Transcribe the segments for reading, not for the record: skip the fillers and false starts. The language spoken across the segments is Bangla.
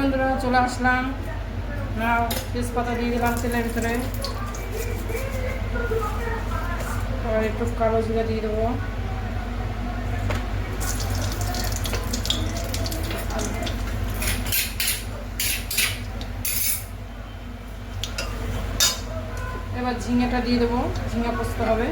বন্ধুরা চলে আসলাম না, তেজপাতা দিয়ে দিলাম তেলের ভিতরে। আর একটু কালো জিরা দিয়ে দেবো। এবার ঝিঙেটা দিয়ে দেবো, ঝিঙে পোস্ত হবে।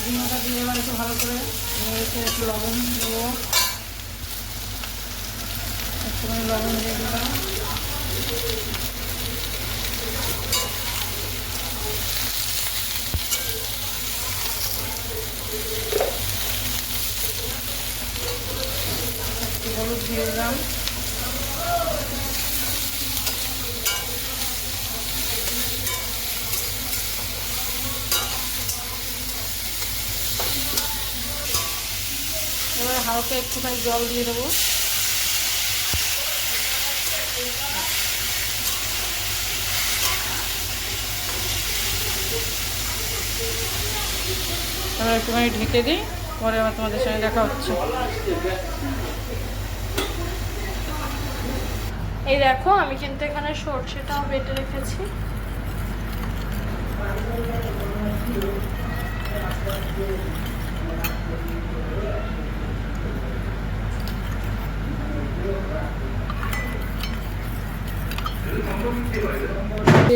ঝিঙেটা দিয়ে এবার একটু ভালো করে একটু লবণ দেবো, একটুখানি লবণ দিয়ে দিলাম। একটু হলুদ দিয়ে দিলাম। এবার হালকা একটুখানি জল দিয়ে দেবো। এবার একটুখানি ঢেকে দিই, পরে আবার তোমাদের সঙ্গে দেখা হচ্ছে। এই দেখো আমি কিন্তু এখানে সরষেটাও বেটে রেখেছি।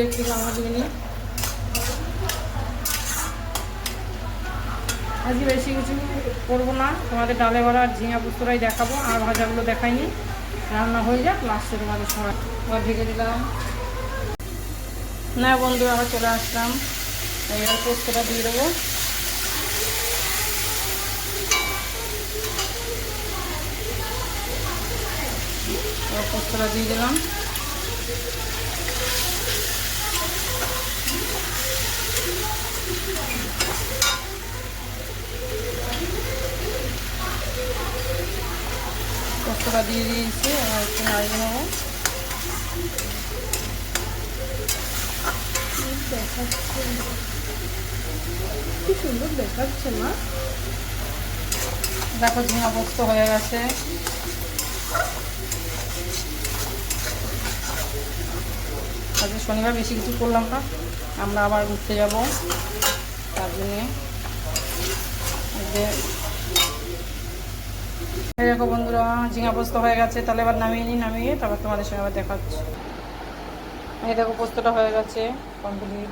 একটু লঙ্কা দিয়ে নিই। আজকে বেশি কিছু করবো না, তোমাদের ডালে বড়া আর ঝিঙা পোস্তটাই দেখাবো, আর ভাজাগুলো দেখাইনি। রান্না হয়ে যাক, লাস্টে তোমাদের সময় আবার ঢেকে দিলাম। না বন্ধুরা, আবার চলে আসলাম। এবার পোস্তটা দিয়ে দেবো। পোস্তটা দিয়ে দিলাম। পোস্তটা দিয়ে দিয়েছি, এবার একটু নাড়িয়ে নেবো। কি সুন্দর দেখাচ্ছে না? দেখো ঝিঙা পোস্ত হয়ে গেছে। আজকে শনিবার বেশি কিছু করলাম না, আমরা আবার ঘুরতে যাব, তার জন্যে। দেখো বন্ধুরা, ঝিঙা পোস্ত হয়ে গেছে, তাহলে এবার নামিয়ে নিই, নামিয়ে তারপর তোমাদের সঙ্গে আবার দেখা হচ্ছে। এই দেখো পোস্তটা হয়ে গেছে কমপ্লিট।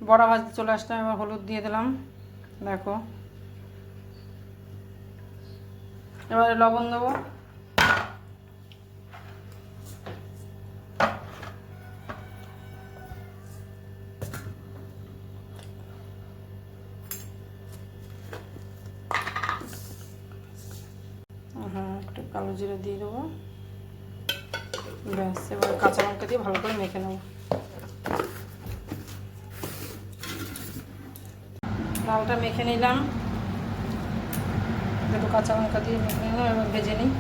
বড়া ভাজতে চলে আসলাম, এবার হলুদ দিয়ে দিলাম। দেখো এবারে লবণ দেবো। হ্যাঁ, একটু কালো জিরে দিয়ে দেবো। ব্যাস, এবার কাঁচা লঙ্কা দিয়ে ভালো করে মেখে নেবো। ডালটা মেখে নিলাম, একটু কাঁচা লঙ্কা দিয়ে মেখে নিলাম। এবার ভেজে নিই।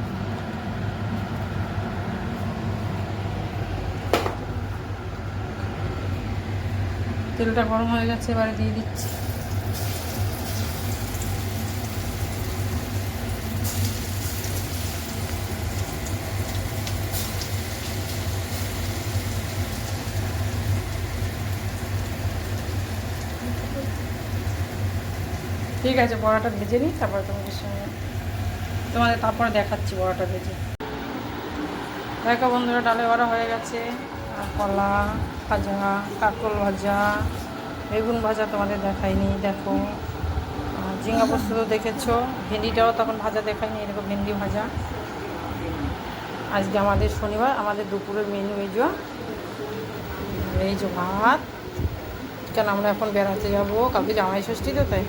তেলটা গরম হয়ে গেছে, এবারে দিয়ে দিচ্ছি। ঠিক আছে, বড়াটা ভেজে নিই, তারপরে তোমাদের তারপরে দেখাচ্ছি বড়াটা ভেজে। দেখো বন্ধুরা, ডালে বড়া হয়ে গেছে। আর কলা ভাজা, কাঁকরোল ভাজা, বেগুন ভাজা তোমাদের দেখাইনি। দেখো ঝিঙা পোস্ত তো দেখেছো, ভেন্ডিটাও তখন ভাজা দেখাইনি। এরকম ভেন্ডি ভাজা। আজকে আমাদের শনিবার, আমাদের দুপুরের মেনু এই যে ভাত। কেন আমরা এখন বেড়াতে যাবো, কালকে জামাই ষষ্ঠী তো, তাই